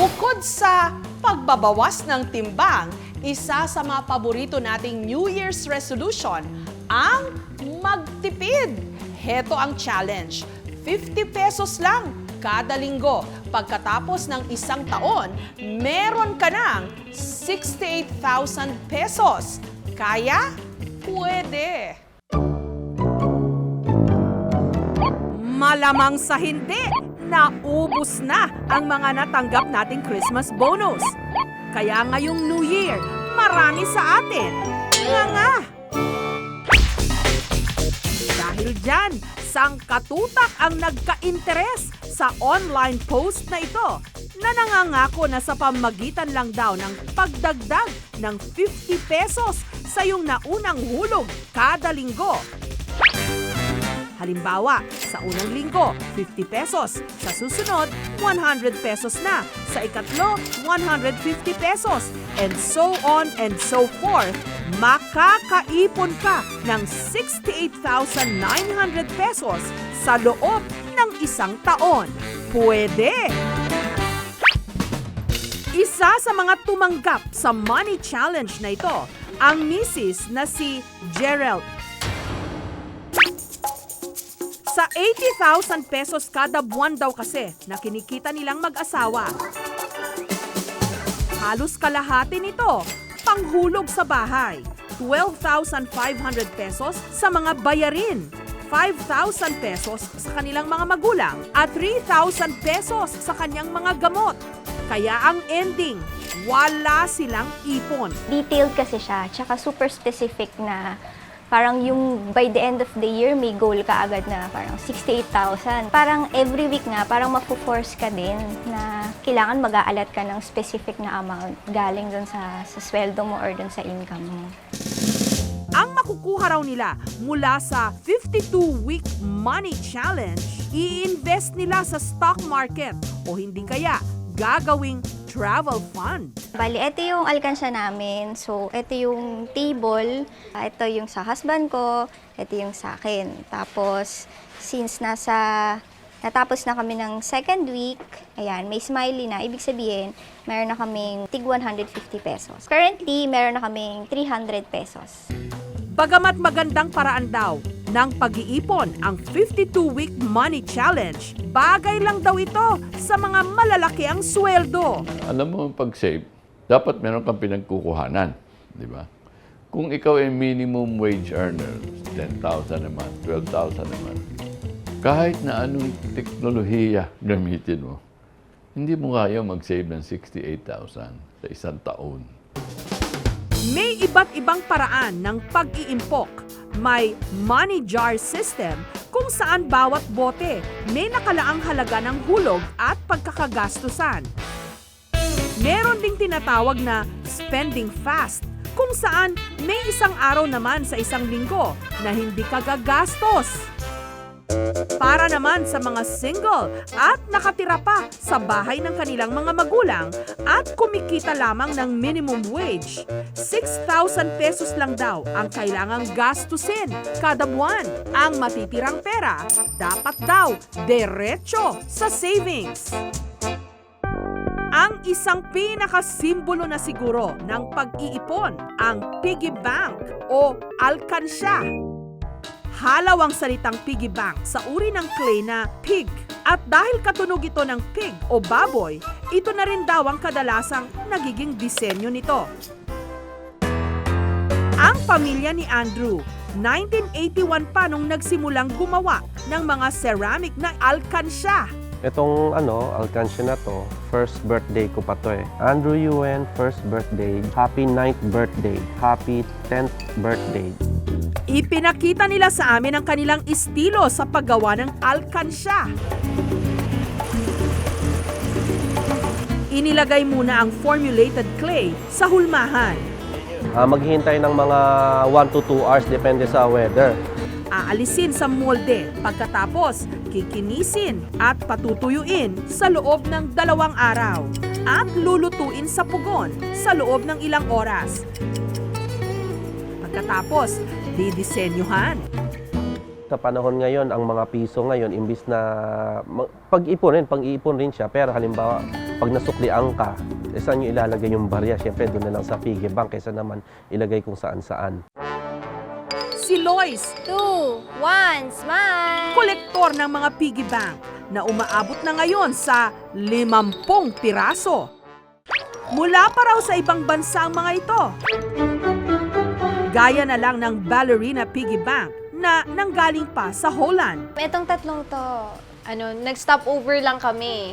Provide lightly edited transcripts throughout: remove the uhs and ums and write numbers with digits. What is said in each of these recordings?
Bukod sa pagbabawas ng timbang, isa sa mga paborito nating New Year's resolution ang magtipid. Heto ang challenge, 50 pesos lang kada linggo. Pagkatapos ng isang taon, meron ka ng 68,000 pesos. Kaya? Pwede. Malamang sa hindi, naubos na ang mga natanggap nating Christmas bonus. Kaya ngayong New Year, marami sa atin. Nga. Dahil dyan, sangkatutak ang nagka-interes sa online post na ito na nangangako na sa pamagitan lang daw ng pagdagdag ng 50 pesos sa iyong naunang hulog kada linggo. Halimbawa, sa unang linggo, 50 pesos. Sa susunod, 100 pesos na. Sa ikatlo, 150 pesos. And so on and so forth. Makakaipon ka ng 68,900 pesos sa loob ng isang taon. Pwede! Isa sa mga tumanggap sa money challenge na ito, ang misis na si Gerald. Sa 80,000 pesos kada buwan daw kasi na kinikita nilang mag-asawa. Halos kalahati nito, panghulog sa bahay. 12,500 pesos sa mga bayarin. 5,000 pesos sa kanilang mga magulang at 3,000 pesos sa kanyang mga gamot. Kaya ang ending, wala silang ipon. Detailed kasi siya, tsaka super specific na parang yung by the end of the year, may goal ka agad na parang 68,000. Parang every week nga, parang mapu-force ka din na kailangan mag-aalat ka ng specific na amount galing dun sa sweldo mo or dun sa income mo. Ang makukuha raw nila mula sa 52-week money challenge, i-invest nila sa stock market o hindi kaya gagawing travel fund. Bali, ito yung alkansya namin. So, ito yung table, ito yung sa husband ko, ito yung sa akin. Tapos, since natapos na kami ng second week, ayan, may smiley na. Ibig sabihin, meron na kaming tig 150 pesos. Currently, meron na kaming 300 pesos. Bagamat magandang paraan daw ng pag-iipon ang 52-week money challenge, bagay lang daw ito sa mga malalaki ang sweldo. Alam mo, pag-save, dapat meron kang pinagkukuhanan, di ba? Kung ikaw ay minimum wage earner, 10,000 a month, 12,000 a month, kahit na anong teknolohiya gamitin mo, hindi mo kaya mag-save ng 68,000 sa isang taon. May iba't ibang paraan ng pag-iimpok. May money jar system kung saan bawat bote may nakalaang halaga ng hulog at pagkakagastusan. Meron ding tinatawag na spending fast kung saan may isang araw naman sa isang linggo na hindi ka gagastos. Para naman sa mga single at nakatira pa sa bahay ng kanilang mga magulang at kumikita lamang ng minimum wage, 6,000 pesos lang daw ang kailangang gastusin kada buwan. Ang matitirang pera dapat daw diretso sa savings. Ang isang pinakasimbolo na siguro ng pag-iipon, ang piggy bank o alkansya. Halaw ang salitang piggy bank sa uri ng clay na pig. At dahil katunog ito ng pig o baboy, ito na rin daw ang kadalasang nagiging disenyo nito. Ang pamilya ni Andrew, 1981 pa nung nagsimulang gumawa ng mga ceramic na alkansya. Itong alkansya na to, first birthday ko pa to eh. Andrew Yuen, first birthday. Happy 9th birthday. Happy 10th birthday. Ipinakita nila sa amin ang kanilang estilo sa paggawa ng alkansya. Inilagay muna ang formulated clay sa hulmahan. Maghihintay ng mga 1 to 2 hours depende sa weather. Aalisin sa molde, pagkatapos kikinisin at patutuyuin sa loob ng 2 araw at lulutuin sa pugon sa loob ng ilang oras. Pagkatapos, didisenyuhan. Sa panahon ngayon, ang mga piso ngayon, imbis na pag-iipon rin siya. Pero halimbawa, Pag nasuklian ka, saan nyo ilalagay yung barya? Siyempre, doon na lang sa piggy bank kaysa naman ilagay kung saan-saan. Si Lois, 2, 1, smile! kolektor ng mga piggy bank na umaabot na ngayon sa 50 piraso. Mula pa raw sa ibang bansa ang mga ito. Gaya na lang ng ballerina piggy bank na nanggaling pa sa Holland. Itong tatlong to, nag-stop over lang kami.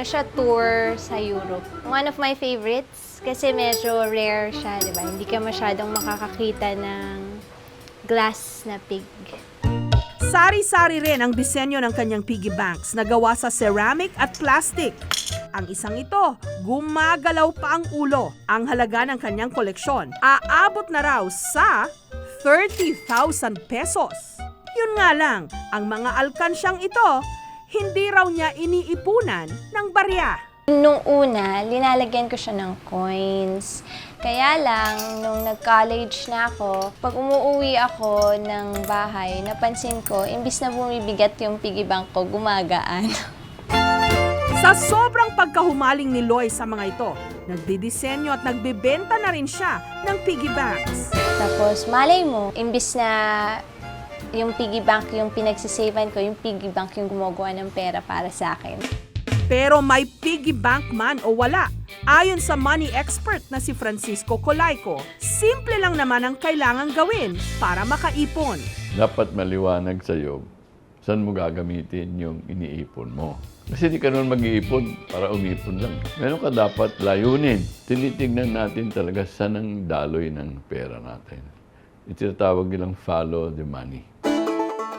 Siya tour sa Europe. One of my favorites kasi medyo rare siya, di ba? Hindi ka masyadong makakakita ng glass na pig. Sari-sari rin ang disenyo ng kanyang piggy banks na gawa sa ceramic at plastic. Ang isang ito, gumagalaw pa ang ulo. Ang halaga ng kanyang koleksyon, aabot na raw sa 30,000 pesos. Yun nga lang, ang mga alkansyang ito, hindi raw niya iniipunan ng barya. Nung una, linalagyan ko siya ng coins. Kaya lang, nung nag-college na ako, pag umuwi ako ng bahay, napansin ko, imbis na bumibigat yung piggy bank ko, gumagaan. Sa sobrang pagkahumaling ni Lois sa mga ito, nagdidisenyo at nagbebenta na rin siya ng piggy banks. Tapos, malay mo, imbis na yung piggy bank yung pinagsisavean ko, yung piggy bank yung gumagawa ng pera para sa akin. Pero may piggy bank man o wala, ayon sa money expert na si Francisco Colayco, simple lang naman ang kailangang gawin para makaipon. Dapat maliwanag sa'yo saan mo gagamitin yung iniipon mo. Kasi di ka naman mag-iipon para umipon lang. Meron ka dapat layunin. Tinitignan natin talaga saan ang daloy ng pera natin. Itinatawag nilang follow the money.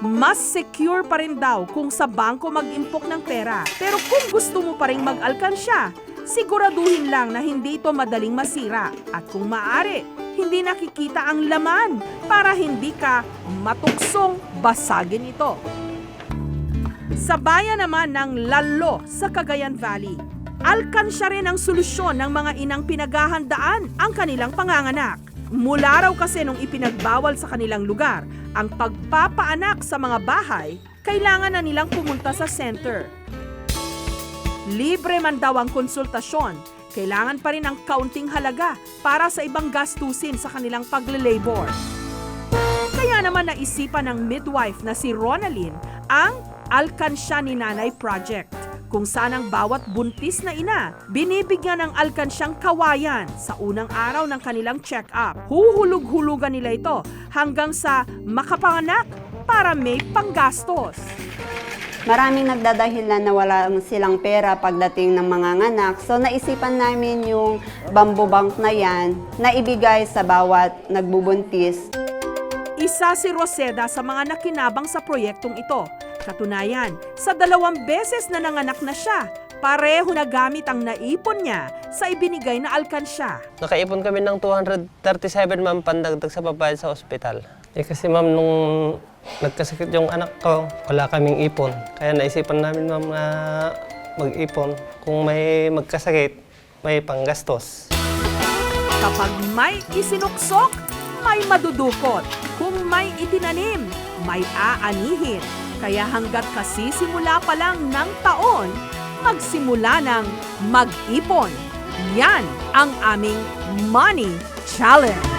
Mas secure pa rin daw kung sa bangko mag-impok ng pera. Pero kung gusto mo pa rin mag-alkansya, siguraduhin lang na hindi ito madaling masira. At kung maaari, hindi nakikita ang laman para hindi ka matuksong basagin ito. Sa bayan naman ng Lalo sa Cagayan Valley, alkansya rin ang solusyon ng mga inang pinaghahandaan ang kanilang panganganak. Mula raw kasi nung ipinagbawal sa kanilang lugar ang pagpapaanak sa mga bahay, kailangan na nilang pumunta sa center. Libre man daw ang konsultasyon, kailangan pa rin ang kaunting halaga para sa ibang gastusin sa kanilang pagle-labor. Kaya naman naisipan ng midwife na si Ronalyn ang Alkansya ni Nanay Project, kung saan ang bawat buntis na ina binibigyan ng alkansyang kawayan sa unang araw ng kanilang check-up. Huhulog-hulugan nila ito hanggang sa makapanganak para may panggastos. Maraming nagdadahilan na wala silang pera pagdating ng mga nganak. So naisipan namin yung bamboo bank na yan na ibigay sa bawat nagbubuntis. Isa si Roseda sa mga nakinabang sa proyektong ito. Katunayan, sa 2 beses na nanganak na siya, pareho na gamit ang naipon niya sa ibinigay na alkansya. Nakaipon kami ng 237 ma'am pandagdag sa babayad sa ospital. Kasi ma'am, nung nagkasakit yung anak ko, wala kaming ipon. Kaya naisipan namin ma'am na mag-ipon. Kung may magkasakit, may panggastos. Kapag may isinuksok, may madudukot. Kung may itinanim, may aanihin. Kaya hanggat kasisimula pa lang ng taon, magsimula ng mag-ipon. Yan ang aming Money Challenge!